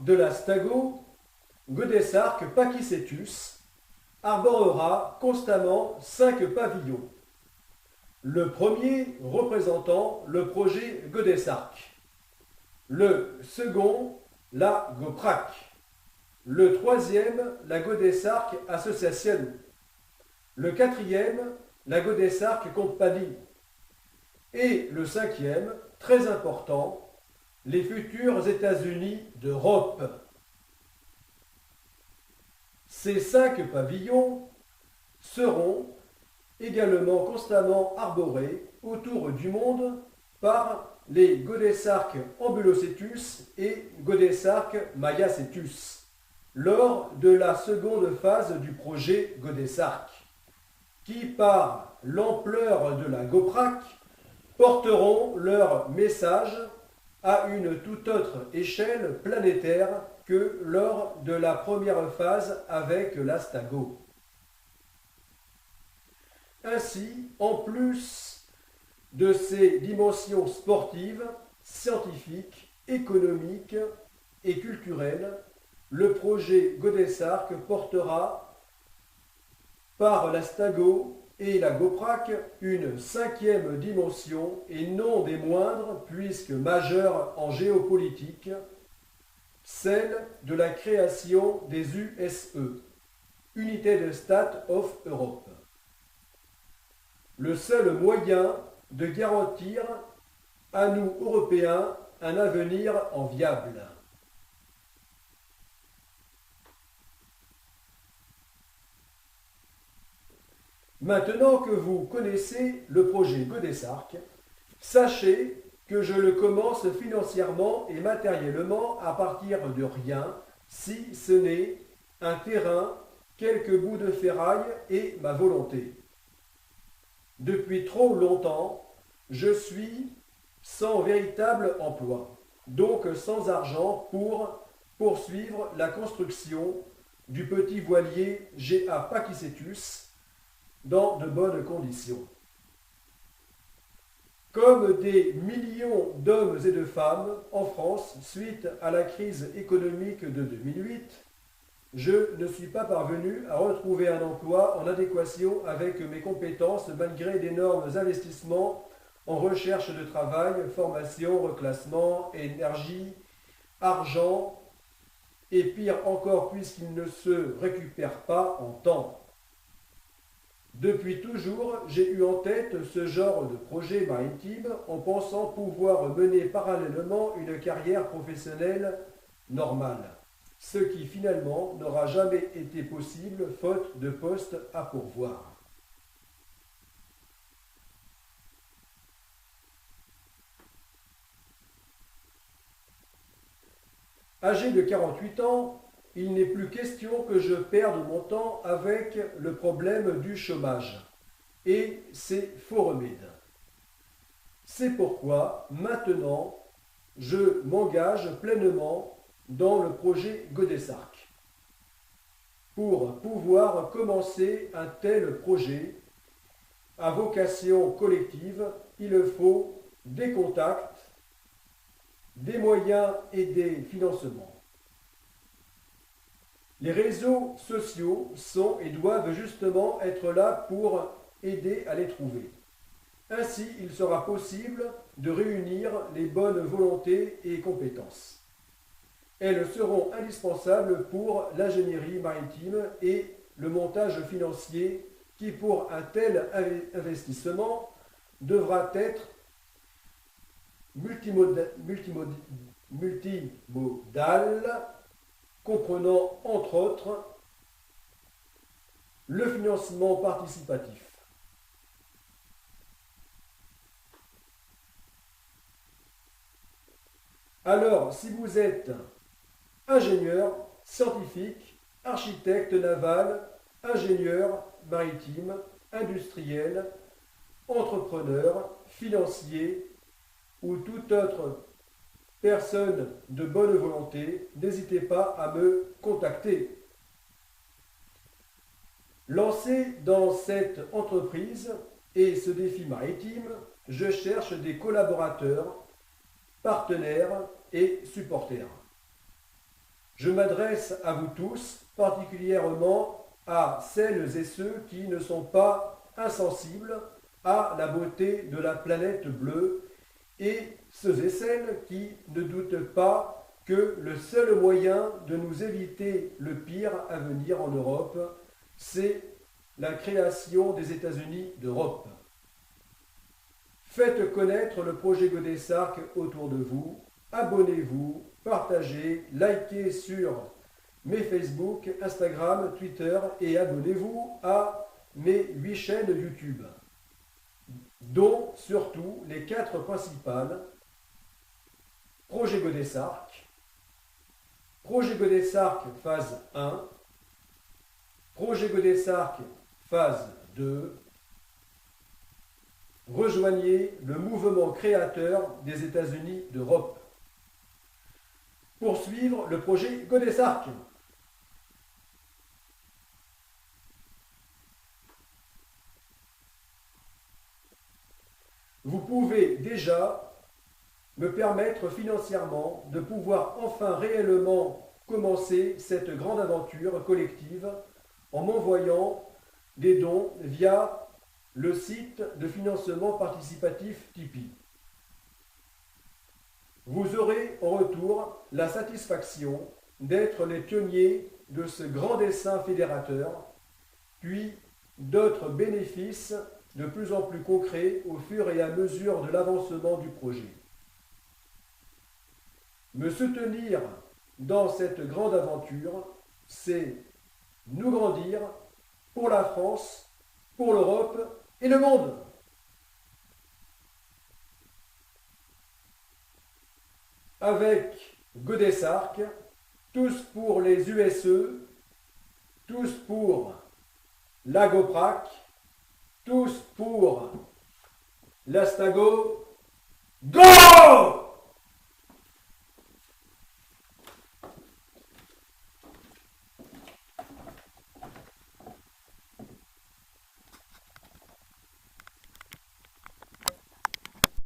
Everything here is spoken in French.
de la Stago, Godesarque Pakicetus arborera constamment 5 pavillons. Le premier représentant le projet Godesarque, le second la GoPrac, le troisième la Godesarque Association, le quatrième la Godesarque Compagnie et le cinquième, très important, les futurs États-Unis d'Europe. Ces 5 pavillons seront également constamment arborés autour du monde par les Godesarques ambulocetus et Godesarques mayacetus lors de la seconde phase du projet Godesarque, qui par l'ampleur de la GoPrac porteront leur message à une toute autre échelle planétaire que lors de la première phase avec la Stago. Ainsi, en plus de ces dimensions sportives, scientifiques, économiques et culturelles, le projet Godesarque portera par la Stago et la GoPrac une 5e dimension et non des moindres puisque majeure en géopolitique, celle de la création des USE, United States of Europe. Le seul moyen de garantir à nous Européens un avenir enviable. Maintenant que vous connaissez le projet Godesarque, sachez que je le commence financièrement et matériellement à partir de rien, si ce n'est un terrain, quelques bouts de ferraille et ma volonté. Depuis trop longtemps, je suis sans véritable emploi, donc sans argent pour poursuivre la construction du petit voilier G.A. Pakicetus dans de bonnes conditions. Comme des millions d'hommes et de femmes en France suite à la crise économique de 2008, je ne suis pas parvenu à retrouver un emploi en adéquation avec mes compétences malgré d'énormes investissements en recherche de travail, formation, reclassement, énergie, argent et pire encore puisqu'il ne se récupère pas en temps. Depuis toujours, j'ai eu en tête ce genre de projet maritime en pensant pouvoir mener parallèlement une carrière professionnelle normale, ce qui finalement n'aura jamais été possible faute de postes à pourvoir. Âgé de 48 ans, il n'est plus question que je perde mon temps avec le problème du chômage et ses faux remèdes. C'est pourquoi maintenant je m'engage pleinement dans le projet Godesarque. Pour pouvoir commencer un tel projet à vocation collective, il faut des contacts, des moyens et des financements. Les réseaux sociaux sont et doivent justement être là pour aider à les trouver. Ainsi, il sera possible de réunir les bonnes volontés et compétences. Elles seront indispensables pour l'ingénierie maritime et le montage financier qui, pour un tel investissement, devra être multimodal, comprenant entre autres le financement participatif. Alors, si vous êtes ingénieur, scientifique, architecte naval, ingénieur maritime, industriel, entrepreneur, financier ou toute autre personne de bonne volonté, n'hésitez pas à me contacter. Lancé dans cette entreprise et ce défi maritime, je cherche des collaborateurs, partenaires et supporters. Je m'adresse à vous tous, particulièrement à celles et ceux qui ne sont pas insensibles à la beauté de la planète bleue et ceux et celles qui ne doutent pas que le seul moyen de nous éviter le pire à venir en Europe, c'est la création des États-Unis d'Europe. Faites connaître le projet Godessarc autour de vous, abonnez-vous, partagez, likez sur mes Facebook, Instagram, Twitter et abonnez-vous à mes 8 chaînes YouTube, dont surtout les 4 principales: Projet Godessarc, Projet Godessarc phase 1, Projet Godessarc phase 2, rejoignez le mouvement créateur des États-Unis d'Europe. Poursuivre le projet Godessarc. Vous pouvez déjà me permettre financièrement de pouvoir enfin réellement commencer cette grande aventure collective en m'envoyant des dons via le site de financement participatif Tipeee. Vous aurez en retour la satisfaction d'être les pionniers de ce grand dessein fédérateur, puis d'autres bénéfices de plus en plus concrets au fur et à mesure de l'avancement du projet. Me soutenir dans cette grande aventure, c'est nous grandir pour la France, pour l'Europe et le monde. Avec Godessarc, tous pour les USE, tous pour l'Agoprac, tous pour l'Astago. Go!